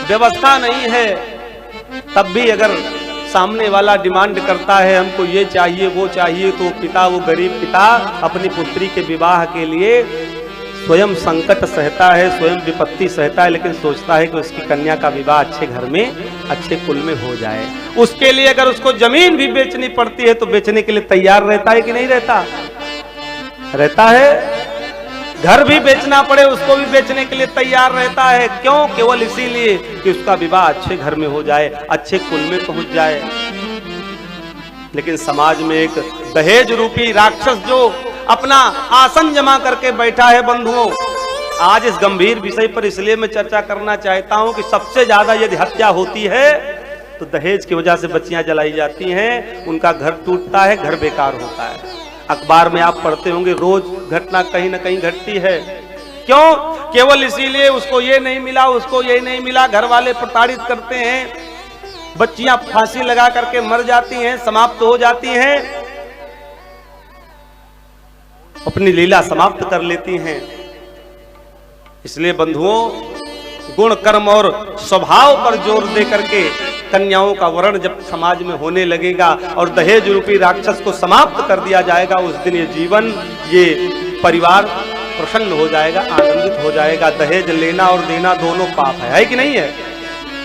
व्यवस्था नहीं है, तब भी अगर सामने वाला डिमांड करता है हमको ये चाहिए वो चाहिए, तो पिता, वो गरीब पिता अपनी पुत्री के विवाह के लिए स्वयं संकट सहता है, स्वयं विपत्ति सहता है, लेकिन सोचता है कि उसकी कन्या का विवाह अच्छे घर में, अच्छे कुल में हो जाए। उसके लिए अगर उसको जमीन भी बेचनी पड़ती है तो बेचने के लिए तैयार रहता है कि नहीं रहता? रहता है। घर भी बेचना पड़े उसको भी बेचने के लिए तैयार रहता है। क्यों? केवल इसीलिए कि उसका विवाह अच्छे घर में हो जाए, अच्छे कुल में पहुंच जाए। लेकिन समाज में एक दहेज रूपी राक्षस जो अपना आसन जमा करके बैठा है बंधुओं, आज इस गंभीर विषय पर इसलिए मैं चर्चा करना चाहता हूं कि सबसे ज्यादा यदि हत्या होती है तो दहेज की वजह से बच्चियां जलाई जाती हैं, उनका घर टूटता है, घर बेकार होता है। अखबार में आप पढ़ते होंगे, रोज घटना कहीं ना कहीं घटती है। क्यों? केवल इसीलिए उसको ये नहीं मिला, उसको ये नहीं मिला, घर वाले प्रताड़ित करते हैं, बच्चियां फांसी लगा करके मर जाती हैं, समाप्त हो जाती हैं, अपनी लीला समाप्त कर लेती हैं। इसलिए बंधुओं, गुण, कर्म और स्वभाव पर जोर दे करके कन्याओं का वरण जब समाज में होने लगेगा और दहेज रूपी राक्षस को समाप्त कर दिया जाएगा, उस दिन ये जीवन, ये परिवार प्रसन्न हो जाएगा, आनंदित हो जाएगा। दहेज लेना और देना दोनों पाप है कि नहीं है?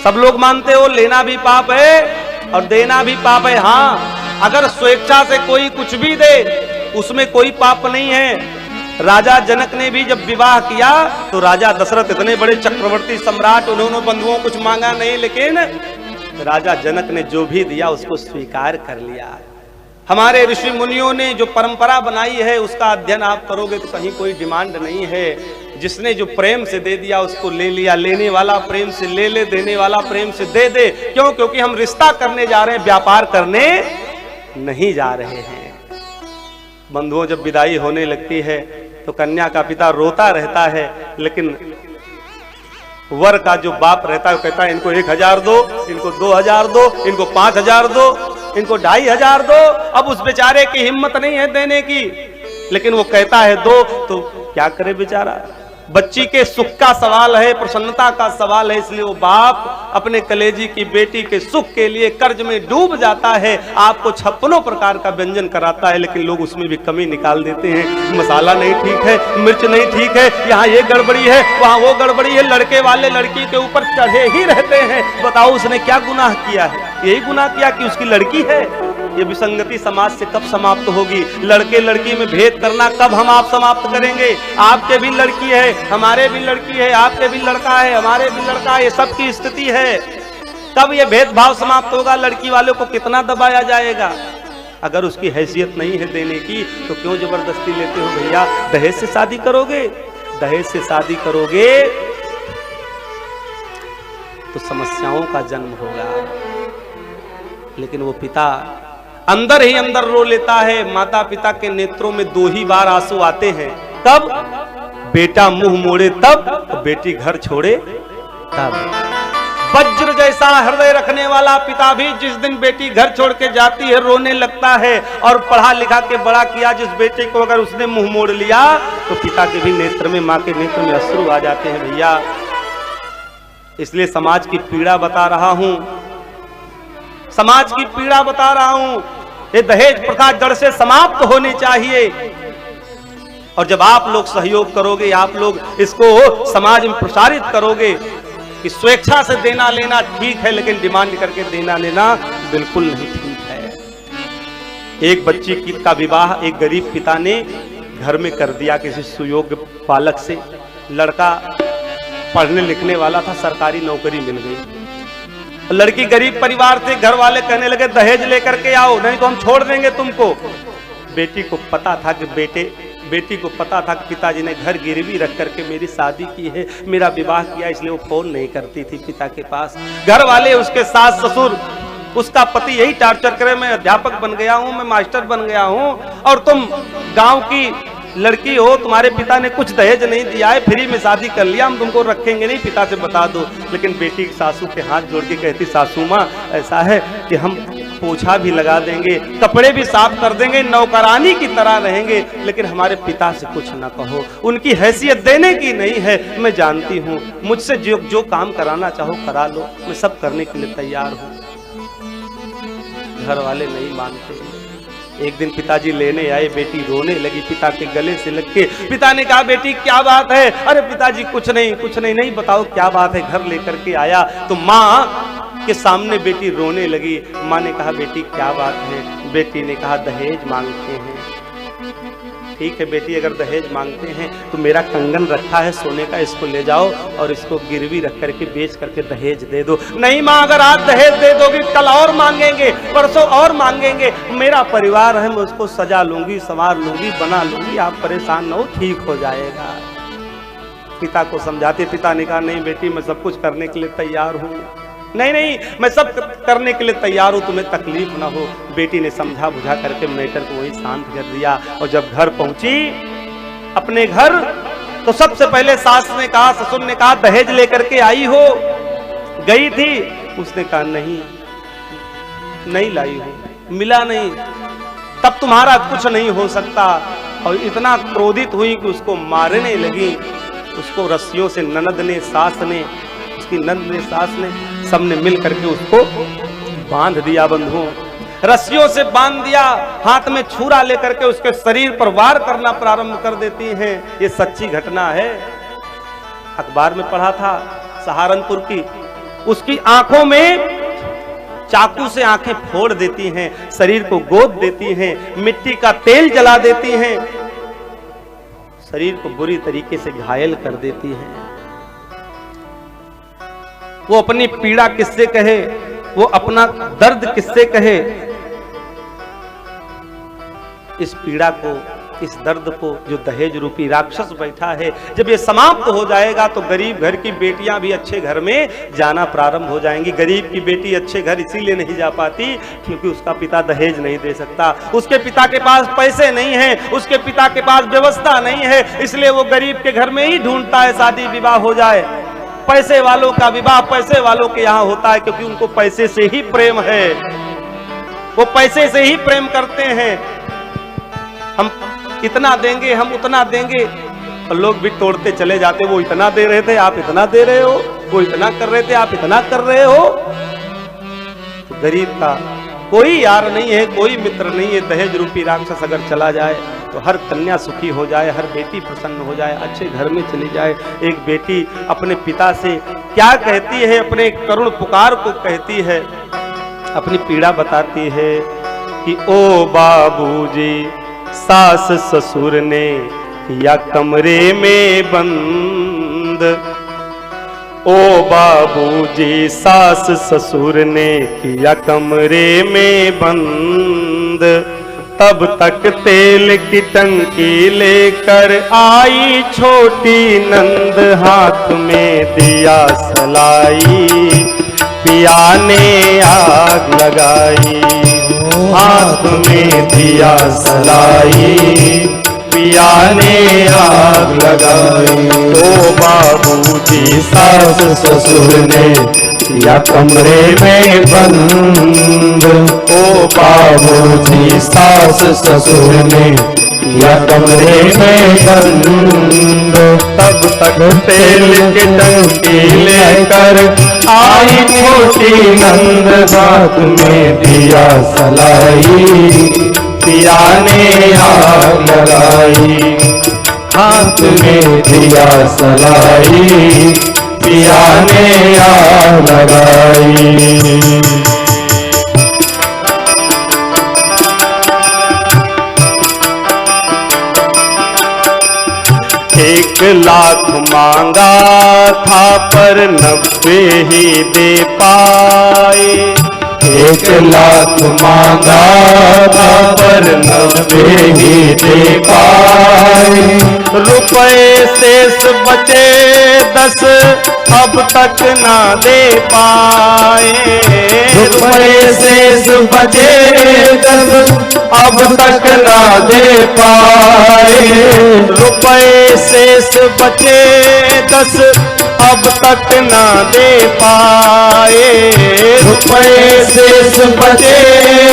सब लोग मानते हो लेना भी पाप है और देना भी पाप है। हाँ, अगर स्वेच्छा से कोई कुछ भी दे उसमें कोई पाप नहीं है। राजा जनक ने भी जब विवाह किया तो राजा दशरथ इतने बड़े चक्रवर्ती सम्राट, उन्होंने बंधुओं कुछ मांगा नहीं, लेकिन राजा जनक ने जो भी दिया उसको स्वीकार कर लिया। हमारे ऋषि मुनियों ने जो परंपरा बनाई है उसका अध्ययन आप करोगे तो कहीं कोई डिमांड नहीं है। जिसने जो प्रेम से दे दिया उसको ले लिया, लेने वाला प्रेम से ले ले, देने वाला प्रेम से दे दे। क्यों? क्योंकि हम रिश्ता करने जा रहे हैं, व्यापार करने नहीं जा रहे हैं। बंधुओं, जब विदाई होने लगती है तो कन्या का पिता रोता रहता है, लेकिन वर का जो बाप रहता है वो कहता है इनको 1000 दो, इनको 2000 दो, इनको 5000 दो, इनको 2500 दो। अब उस बेचारे की हिम्मत नहीं है देने की, लेकिन वो कहता है दो, तो क्या करे बेचारा? बच्ची के सुख का सवाल है, प्रसन्नता का सवाल है, इसलिए वो बाप अपने कलेजी की बेटी के सुख के लिए कर्ज में डूब जाता है। आपको 56 प्रकार का व्यंजन कराता है, लेकिन लोग उसमें भी कमी निकाल देते हैं। मसाला नहीं ठीक है, मिर्च नहीं ठीक है, यहाँ ये गड़बड़ी है, वहाँ वो गड़बड़ी है। लड़के वाले लड़की के ऊपर चढ़े ही रहते हैं। बताओ उसने क्या गुनाह किया है? यही गुनाह किया कि उसकी लड़की है। ये विसंगति समाज से कब समाप्त होगी? लड़के लड़की में भेद करना कब हम आप समाप्त करेंगे? आपके भी लड़की है, हमारे भी लड़की है, आपके भी लड़का है, हमारे भी लड़का है, ये सबकी स्थिति है। कब ये भेदभाव समाप्त होगा? लड़की वालों को कितना दबाया जाएगा? अगर उसकी हैसियत नहीं है देने की तो क्यों जबरदस्ती लेते हो भैया? दहेज से शादी करोगे, दहेज से शादी करोगे तो समस्याओं का जन्म होगा। लेकिन वो पिता अंदर ही अंदर रो लेता है। माता पिता के नेत्रों में 2 ही बार आंसू आते हैं। कब? बेटा मुंह मोड़े तब, बेटी घर छोड़े तब। वज्र जैसा हृदय रखने वाला पिता भी जिस दिन बेटी घर छोड़ के जाती है रोने लगता है, और पढ़ा लिखा के बड़ा किया जिस बेटे को अगर उसने मुंह मोड़ लिया तो पिता के भी नेत्र में, मां के नेत्र में अश्रु आ जाते हैं भैया। इसलिए समाज की पीड़ा बता रहा हूं, समाज की पीड़ा बता रहा हूं। ये दहेज प्रथा जड़ से समाप्त होनी चाहिए। और जब आप लोग सहयोग करोगे, आप लोग इसको समाज में प्रसारित करोगे कि स्वेच्छा से देना लेना ठीक है, लेकिन डिमांड करके देना लेना बिल्कुल नहीं ठीक है। एक बच्ची का विवाह एक गरीब पिता ने घर में कर दिया किसी सुयोग्य बालक से। लड़का पढ़ने लिखने वाला था, सरकारी नौकरी मिल गई। लड़की गरीब परिवार से, घर वाले कहने लगे दहेज लेकर के आओ नहीं तो हम छोड़ देंगे तुमको। बेटी को पता था कि बेटी को पता था कि पिताजी ने घर गिरवी रख करके मेरी शादी की है, मेरा विवाह किया, इसलिए वो फोन नहीं करती थी पिता के पास। घर वाले, उसके सास ससुर, उसका पति यही टार्चर करे, मैं अध्यापक बन गया हूँ, मैं मास्टर बन गया हूँ और तुम गांव की लड़की हो, तुम्हारे पिता ने कुछ दहेज नहीं दिया है, फ्री में शादी कर लिया, हम तुमको रखेंगे नहीं, पिता से बता दो। लेकिन बेटी सासू के हाथ जोड़ के कहती, सासू माँ ऐसा है कि हम पोछा भी लगा देंगे, कपड़े भी साफ कर देंगे, नौकरानी की तरह रहेंगे, लेकिन हमारे पिता से कुछ ना कहो। उनकी हैसियत देने की नहीं है। मैं जानती हूँ, मुझसे जो काम कराना चाहो करा लो, मैं सब करने के लिए तैयार हूँ। घर वाले नहीं मानते। एक दिन पिताजी लेने आए, बेटी रोने लगी, पिता के गले से लग के। पिता ने कहा, बेटी क्या बात है? अरे पिताजी कुछ नहीं, नहीं बताओ क्या बात है। घर लेकर के आया तो माँ के सामने बेटी रोने लगी। माँ ने कहा, बेटी क्या बात है? बेटी ने कहा, दहेज मांगते हैं। ठीक है बेटी, अगर दहेज मांगते हैं तो मेरा कंगन रखा है सोने का, इसको ले जाओ और इसको गिरवी रख करके बेच करके दहेज दे दो। नहीं माँ, अगर आज दहेज दे दोगी कल और मांगेंगे, परसों और मांगेंगे। मेरा परिवार है, मैं उसको सजा लूंगी, संवार लूंगी, बना लूंगी, आप परेशान न हो, ठीक हो जाएगा। पिता को समझाते, पिता ने कहा, नहीं बेटी, मैं सब कुछ करने के लिए तैयार हूँ। नहीं, मैं सब करने के लिए तैयार हूँ, तुम्हें तकलीफ ना हो। बेटी ने समझा बुझा करके मैटर को वही शांत कर दिया। और जब घर पहुंची अपने घर, तो सबसे पहले सास ने कहा, ससुर ने कहा, दहेज लेकर के आई हो? गई थी? उसने कहा, नहीं लाई हूं, मिला नहीं। तब तुम्हारा कुछ नहीं हो सकता। और इतना क्रोधित हुई कि उसको मारने लगी। उसको रस्सियों से ननद ने, सास ने, उसकी नंद ने, सास ने, सबने मिल करके उसको बांध दिया। बंधुओं, रस्सियों से बांध दिया, हाथ में छुरा लेकर के उसके शरीर पर वार करना प्रारंभ कर देती हैं। ये सच्ची घटना है, अखबार में पढ़ा था, सहारनपुर की। उसकी आंखों में चाकू से आंखें फोड़ देती हैं, शरीर को गोद देती हैं, मिट्टी का तेल जला देती हैं, शरीर को बुरी तरीके से घायल कर देती हैं। वो अपनी पीड़ा किससे कहे, वो अपना दर्द किससे कहे? इस पीड़ा को, इस दर्द को जो दहेज रूपी राक्षस बैठा है, जब ये समाप्त हो जाएगा तो गरीब घर की बेटियां भी अच्छे घर में जाना प्रारंभ हो जाएंगी। गरीब की बेटी अच्छे घर इसीलिए नहीं जा पाती क्योंकि उसका पिता दहेज नहीं दे सकता, उसके पिता के पास पैसे नहीं है, उसके पिता के पास व्यवस्था नहीं है, इसलिए वो गरीब के घर में ही ढूंढता है शादी विवाह हो जाए। पैसे वालों का विवाह पैसे वालों के यहाँ होता है क्योंकि उनको पैसे से ही प्रेम है, वो पैसे से ही प्रेम करते हैं। हम इतना देंगे, हम उतना देंगे, और लोग भी तोड़ते चले जाते। वो इतना दे रहे थे, आप इतना दे रहे हो, वो इतना कर रहे थे, आप इतना कर रहे हो। तो गरीब का कोई यार नहीं है, कोई मित्र नहीं है। दहेज रूपी राक्षस अगर चला जाए तो हर कन्या सुखी हो जाए, हर बेटी प्रसन्न हो जाए, अच्छे घर में चली जाए। एक बेटी अपने पिता से क्या कहती है, अपने करुण पुकार को कहती है, अपनी पीड़ा बताती है कि ओ बाबूजी, सास ससुर ने किया कमरे में बंद। ओ बाबूजी, सास ससुर ने किया कमरे में बंद। तब तक तेल की टंकी लेकर आई छोटी नंद, हाथ में दिया सलाई, पिया ने आग लगाई। हाथ में दिया सलाई, पिया ने आग लगाई। ओ बाबूजी, सास ससुर ने या कमरे में बंद। ओ बाबूजी, सास ससुर ने या कमरे में बंद। तब तक तेल की टंकी लेकर आई छोटी नंद, हाथ में दिया सलाई, पिया ने आग लगाई। हाथ में दिया सलाई, पिया ने आग लगाई। एक लाख मांगा था पर 90 ही दे पाए। 1 लाख मांगा था पर 90 ही दे पाए। रुपए शेष बचे 10 अब तक ना दे पाए। रुपए शेष बचे 10 अब तक ना दे पाए। रुपए शेष बचे 10 अब तक ना दे पाए। रुपए शेष बचे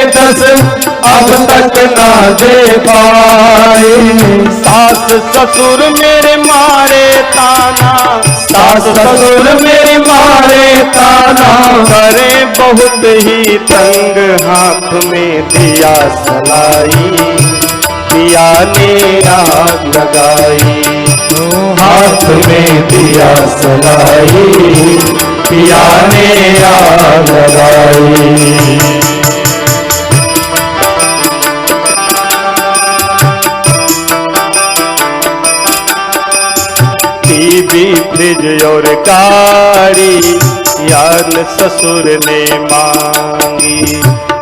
10 अब तक ना दे पाए। सास ससुर मेरे मारे ताना, सास ससुर मेरे मारे ताना, करे बहुत ही तंग, हाथ में दिया सलाई, पिया ने आग लगाई। हाथ में दिया सलाई, पिया ने आग लगाई। टीवी फ्रिज और गाड़ी यार ससुर ने मांगी।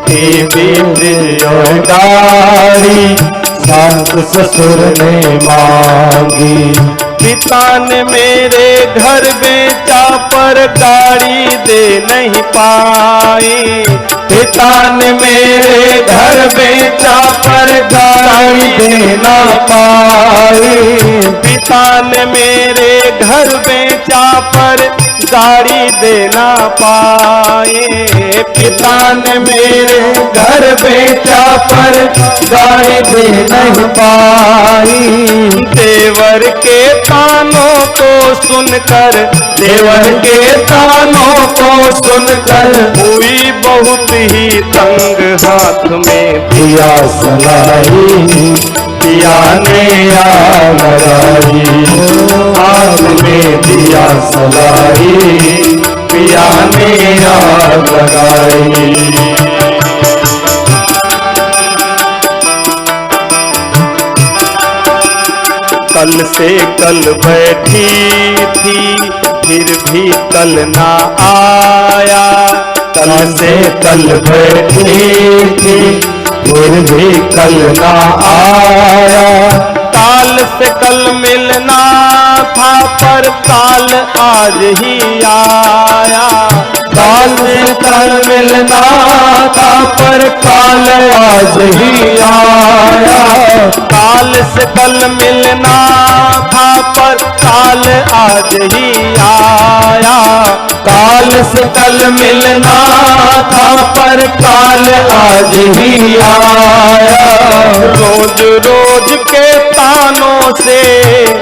टीवी फ्रिज और गाड़ी सास ससुर ने मांगी। पिता ने मेरे घर बेचा पर गाड़ी दे नहीं पाई। पिता ने मेरे घर बेचा पर गाड़ी दे ना पाई। पिता ने मेरे घर बेचा पर गाड़ी देना पाए। पिता ने मेरे घर बेचा पर गाड़ी दे नहीं पाई। देवर के तानों को सुनकर, देवर के तानों को सुनकर हुई बहुत ही तंग, हाथ में दिया सलाई, पिया ने आग लगाई। हाथ में दिया सलाई, पिया ने आग लगाई। कल से कल बैठी थी फिर भी कल ना आया। कल से कल बैठी थी फिर भी कल ना आया। काल से कल मिलना था पर काल आज ही आया। काल से कल मिलना था पर काल आज ही आया। काल से कल मिलना था पर काल आज ही आया। काल से कल मिलना था पर काल आज ही आया। रोज रोज के तानों से,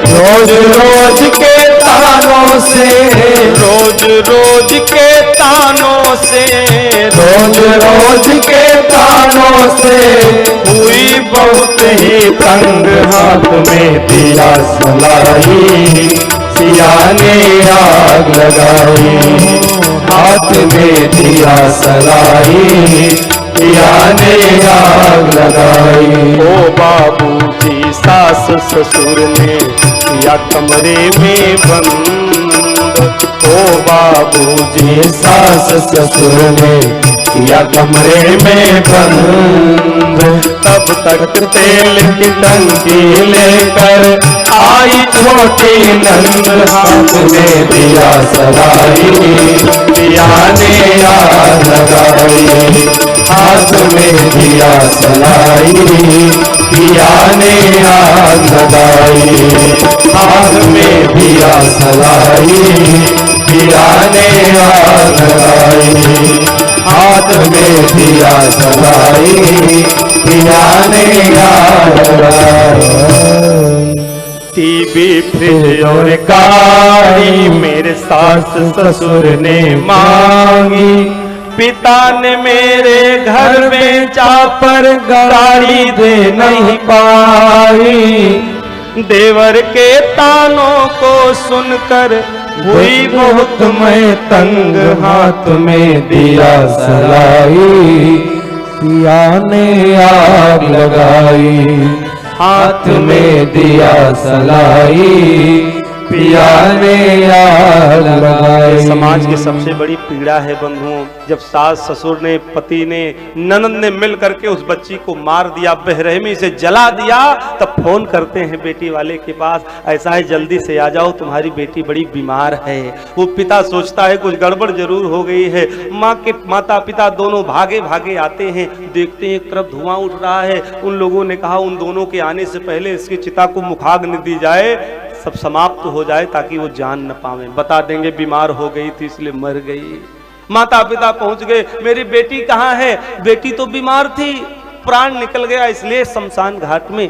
रोज रोज के तानों से, रोज रोज के तानों से, रोज रोज के तानों से हुई बहुत ही तंग। हाथ में दिया सलाई, पिया ने आग लगाई। हाथ में दिया सलाई, पिया ने आग लगाई। ओ बाबूजी सास ससुर ने या कमरे में बंद। ओ बाबूजी सास ससुर ने या कमरे में बंद। तब तक तेल की टंकी लेकर आई छोटी नंद। हाथ में दिया सलाई, पिया ने आग लगाई। हाथ में दिया सलाई, पिया ने आग लगाई। हाथ में दिया सलाई, पिया ने आग लगाई। हाथ में दिया सलाई, पिया ने आग लगाई। टीवी फ्रिज और गाड़ी मेरे सास ससुर ने मांगी। पिता ने मेरे घर बेचा पर गाड़ी दे नहीं पाई। देवर के तानों को सुनकर हुई बहुत मैं तंग। हाथ में दिया सलाई, पिया ने आग लगाई। हाथ में दिया सलाई, पिया ने आग लगाई। समाज की सबसे बड़ी पीड़ा है बंधुओं, जब सास ससुर ने, पति ने, ननद ने मिल करके उस बच्ची को मार दिया, बेरहमी से जला दिया, तब फोन करते हैं बेटी वाले के पास, ऐसा है जल्दी से आ जाओ तुम्हारी बेटी बड़ी बीमार है। वो पिता सोचता है कुछ गड़बड़ जरूर हो गई है। माँ के माता पिता दोनों भागे भागे आते हैं, देखते हैं एक तरफ धुआं उठ रहा है। उन लोगों ने कहा उन दोनों के आने से पहले इसकी चिता को मुखाग्नि दी जाए, सब समाप्त हो जाए ताकि वो जान न पावे। बता देंगे बीमार हो गई थी इसलिए मर गई। माता पिता पहुंच गए, मेरी बेटी कहाँ है? बेटी तो बीमार थी, प्राण निकल गया, इसलिए शमशान घाट में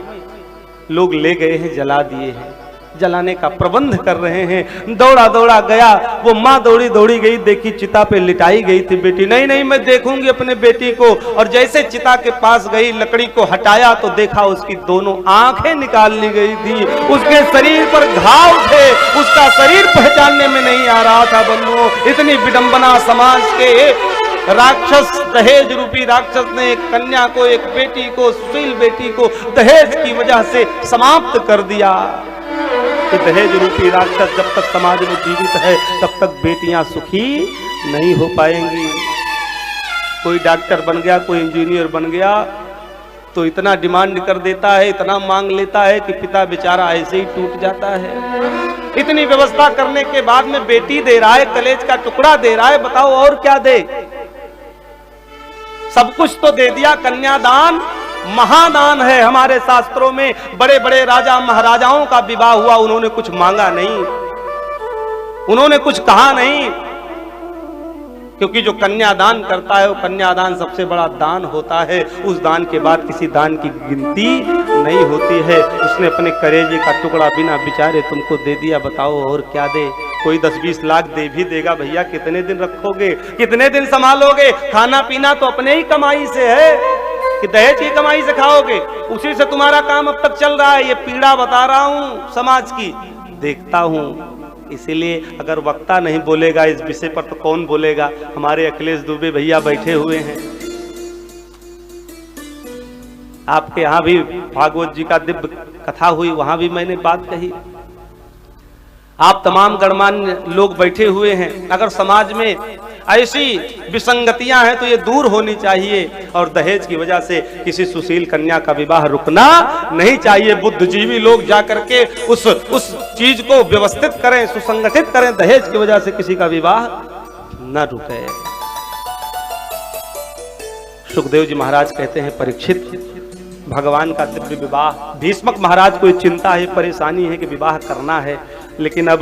लोग ले गए हैं, जला दिए हैं, जलाने का प्रबंध कर रहे हैं। दौड़ा दौड़ा गया, वो माँ दौड़ी दौड़ी गई, देखी चिता पे लिटाई गई थी बेटी। नहीं नहीं, मैं देखूंगी अपने बेटी को। और जैसे चिता के पास गई, लकड़ी को हटाया तो देखा उसकी दोनों आंखें निकाल ली गई थी, उसके शरीर पर घाव थे, उसका शरीर पहचानने में नहीं आ रहा था। बंधुओं, इतनी विडंबना समाज के राक्षस, दहेज रूपी राक्षस ने एक कन्या को, एक बेटी को, सुशील बेटी को दहेज की वजह से समाप्त कर दिया। कि दहेज रूपी राक्षस जब तक समाज में जीवित है तब तक बेटियां सुखी नहीं हो पाएंगी। कोई डॉक्टर बन गया, कोई इंजीनियर बन गया तो इतना डिमांड कर देता है, इतना मांग लेता है कि पिता बेचारा ऐसे ही टूट जाता है। इतनी व्यवस्था करने के बाद में बेटी दे रहा है, कलेज का टुकड़ा दे रहा है, बताओ और क्या दे? सब कुछ तो दे दिया। कन्यादान महादान है। हमारे शास्त्रों में बड़े बड़े राजा महाराजाओं का विवाह हुआ, उन्होंने कुछ मांगा नहीं, उन्होंने कुछ कहा नहीं, क्योंकि जो कन्यादान करता है वो कन्यादान सबसे बड़ा दान होता है। उस दान के बाद किसी दान की गिनती नहीं होती है। उसने अपने कलेजे का टुकड़ा बिना विचारे तुमको दे दिया, बताओ और क्या दे? कोई 10-20 लाख दे भी देगा, भैया कितने दिन रखोगे, कितने दिन संभालोगे? खाना पीना तो अपने ही कमाई से है कि दहेज की कमाई से खाओगे? उसी से तुम्हारा काम अब तक चल रहा है। ये पीड़ा बता रहा हूं समाज की, देखता हूं। इसीलिए अगर वक्ता नहीं बोलेगा इस विषय पर तो कौन बोलेगा? हमारे अखिलेश दुबे भैया बैठे हुए हैं। आपके यहाँ भी भागवत जी का दिव्य कथा हुई, वहां भी मैंने बात कही। आप तमाम गणमान्य लोग बैठे हुए हैं। अगर समाज में ऐसी विसंगतियां हैं तो ये दूर होनी चाहिए और दहेज की वजह से किसी सुशील कन्या का विवाह रुकना नहीं चाहिए। बुद्धिजीवी लोग जाकर के उस चीज को व्यवस्थित करें, सुसंगठित करें, दहेज की वजह से किसी का विवाह न रुके। सुखदेव जी महाराज कहते हैं, परीक्षित, भगवान का दिव्य विवाह। भीष्मक महाराज को चिंता है, परेशानी है कि विवाह करना है, लेकिन अब